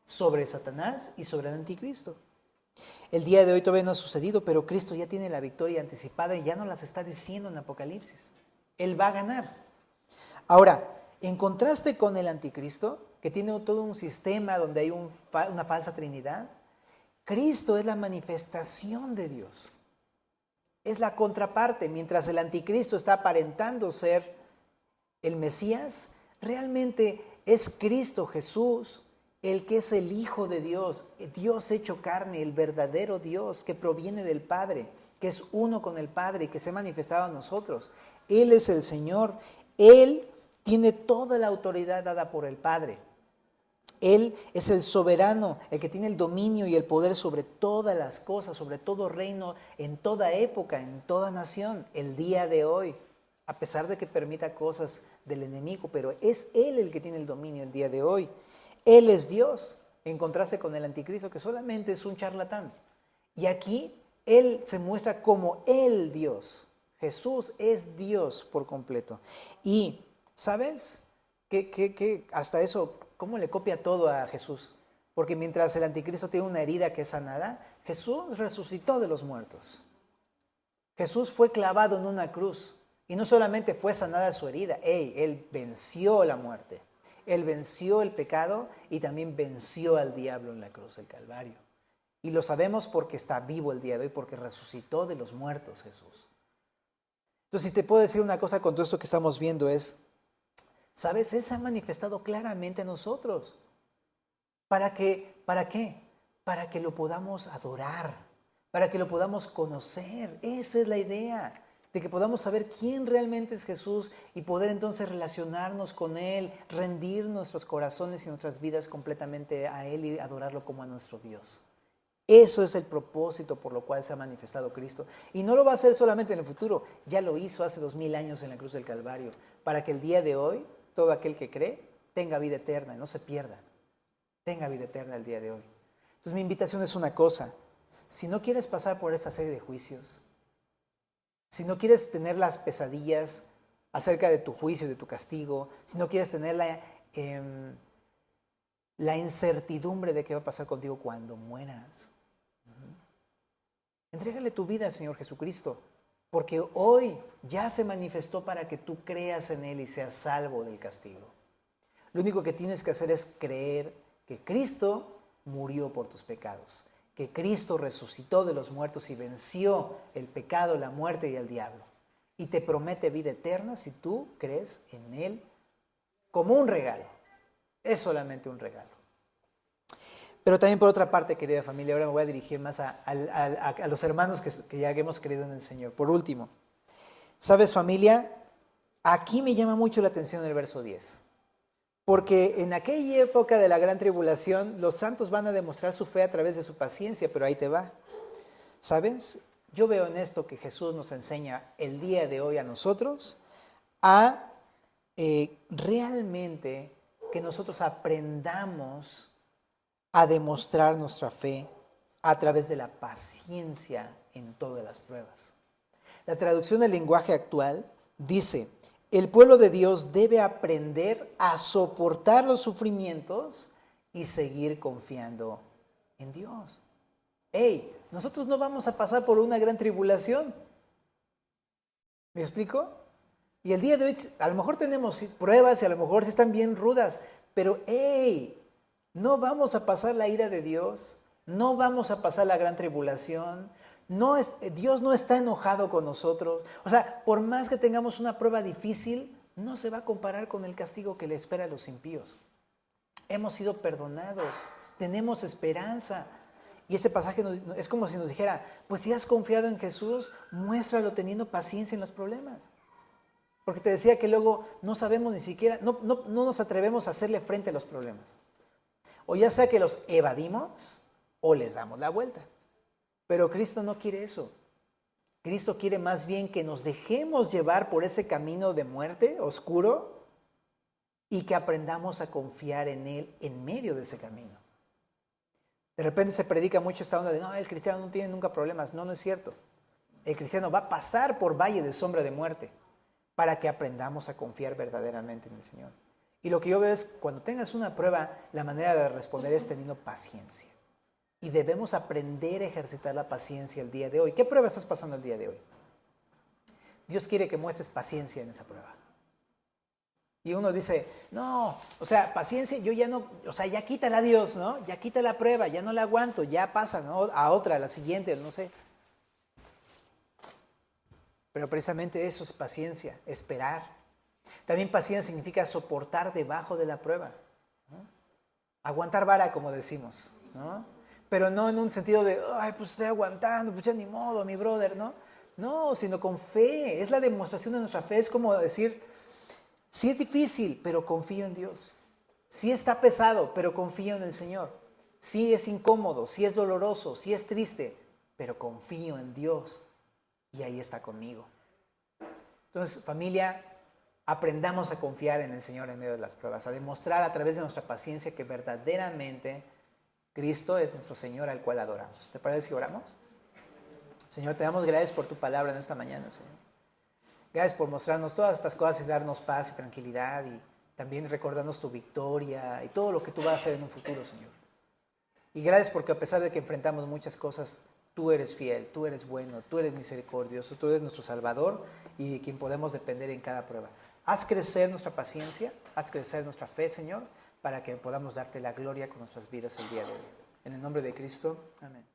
sobre Satanás y sobre el anticristo. El día de hoy todavía no ha sucedido, pero Cristo ya tiene la victoria anticipada y ya nos las está diciendo en Apocalipsis. Él va a ganar. Ahora, en contraste con el anticristo, que tiene todo un sistema donde hay una falsa trinidad, Cristo es la manifestación de Dios. Es la contraparte. Mientras el anticristo está aparentando ser el Mesías, realmente es Cristo Jesús el que es el Hijo de Dios, Dios hecho carne, el verdadero Dios que proviene del Padre, que es uno con el Padre y que se ha manifestado a nosotros. Él es el Señor, Él tiene toda la autoridad dada por el Padre. Él es el soberano, el que tiene el dominio y el poder sobre todas las cosas, sobre todo reino, en toda época, en toda nación, el día de hoy. a pesar de que permita cosas del enemigo, pero es Él el que tiene el dominio el día de hoy. Él es Dios, en contraste con el anticristo, que solamente es un charlatán. Y aquí Él se muestra como el Dios. Jesús es Dios por completo. Y, ¿sabes? Que hasta eso, ¿cómo le copia todo a Jesús? Porque mientras el anticristo tiene una herida que es sanada, Jesús resucitó de los muertos. Jesús fue clavado en una cruz. Y no solamente fue sanada su herida, Él venció la muerte. Él venció el pecado y también venció al diablo en la cruz del Calvario. Y lo sabemos porque está vivo el día de hoy, porque resucitó de los muertos Jesús. Entonces, si te puedo decir una cosa con todo esto que estamos viendo es, ¿sabes? Él se ha manifestado claramente a nosotros. ¿Para qué? Para que lo podamos adorar, para que lo podamos conocer. Esa es la idea, de que podamos saber quién realmente es Jesús y poder entonces relacionarnos con Él, rendir nuestros corazones y nuestras vidas completamente a Él y adorarlo como a nuestro Dios. Eso es el propósito por lo cual se ha manifestado Cristo. Y no lo va a hacer solamente en el futuro, ya lo hizo hace 2000 años en la cruz del Calvario, para que el día de hoy, todo aquel que cree, tenga vida eterna y no se pierda. Tenga vida eterna el día de hoy. Entonces mi invitación es una cosa, si no quieres pasar por esta serie de juicios, si no quieres tener las pesadillas acerca de tu juicio y de tu castigo, si no quieres tener la incertidumbre de qué va a pasar contigo cuando mueras, entrégale tu vida al Señor Jesucristo, porque hoy ya se manifestó para que tú creas en Él y seas salvo del castigo. Lo único que tienes que hacer es creer que Cristo murió por tus pecados, que Cristo resucitó de los muertos y venció el pecado, la muerte y el diablo. Y te promete vida eterna si tú crees en Él como un regalo. Es solamente un regalo. Pero también por otra parte, querida familia, ahora me voy a dirigir más a los hermanos que ya hemos creído en el Señor. Por último, ¿sabes, familia? Aquí me llama mucho la atención el verso 10. Porque en aquella época de la gran tribulación, los santos van a demostrar su fe a través de su paciencia, pero ahí te va. ¿Sabes? Yo veo en esto que Jesús nos enseña el día de hoy a nosotros a realmente que nosotros aprendamos a demostrar nuestra fe a través de la paciencia en todas las pruebas. La traducción del lenguaje actual dice: el pueblo de Dios debe aprender a soportar los sufrimientos y seguir confiando en Dios. Nosotros no vamos a pasar por una gran tribulación. ¿Me explico? Y el día de hoy a lo mejor tenemos pruebas y a lo mejor sí están bien rudas, pero no vamos a pasar la ira de Dios, no vamos a pasar la gran tribulación. Dios no está enojado con nosotros. O sea, por más que tengamos una prueba difícil, no se va a comparar con el castigo que le espera a los impíos. Hemos sido perdonados, tenemos esperanza. Y ese pasaje es como si nos dijera, pues si has confiado en Jesús, muéstralo teniendo paciencia en los problemas. Porque te decía que luego no sabemos ni siquiera, no nos atrevemos a hacerle frente a los problemas. O ya sea que los evadimos o les damos la vuelta. Pero Cristo no quiere eso. Cristo quiere más bien que nos dejemos llevar por ese camino de muerte oscuro y que aprendamos a confiar en Él en medio de ese camino. De repente se predica mucho esta onda de, no, el cristiano no tiene nunca problemas. No, no es cierto. El cristiano va a pasar por valle de sombra de muerte para que aprendamos a confiar verdaderamente en el Señor. Y lo que yo veo es, cuando tengas una prueba, la manera de responder es teniendo paciencia. Y debemos aprender a ejercitar la paciencia el día de hoy. ¿Qué prueba estás pasando el día de hoy? Dios quiere que muestres paciencia en esa prueba. Y uno dice, no, o sea, paciencia, yo ya no, o sea, ya quítala Dios, ¿no? Ya quita la prueba, ya no la aguanto, ya pasa, ¿no? A otra, a la siguiente, no sé. Pero precisamente eso es paciencia, esperar. También paciencia significa soportar debajo de la prueba, ¿no? Aguantar vara, como decimos, ¿no? Pero no en un sentido de, ay, pues estoy aguantando, pues ya ni modo, mi brother, ¿no? No, sino con fe. Es la demostración de nuestra fe. Es como decir, sí es difícil, pero confío en Dios. Sí está pesado, pero confío en el Señor. Sí es incómodo, sí es doloroso, sí es triste, pero confío en Dios. Y ahí está conmigo. Entonces, familia, aprendamos a confiar en el Señor en medio de las pruebas, a demostrar a través de nuestra paciencia que verdaderamente Cristo es nuestro Señor al cual adoramos. ¿Te parece si oramos? Señor, te damos gracias por tu palabra en esta mañana, Señor. Gracias por mostrarnos todas estas cosas y darnos paz y tranquilidad y también recordarnos tu victoria y todo lo que tú vas a hacer en un futuro, Señor. Y gracias porque a pesar de que enfrentamos muchas cosas, tú eres fiel, tú eres bueno, tú eres misericordioso, tú eres nuestro Salvador y de quien podemos depender en cada prueba. Haz crecer nuestra paciencia, haz crecer nuestra fe, Señor, para que podamos darte la gloria con nuestras vidas el día de hoy. En el nombre de Cristo, amén.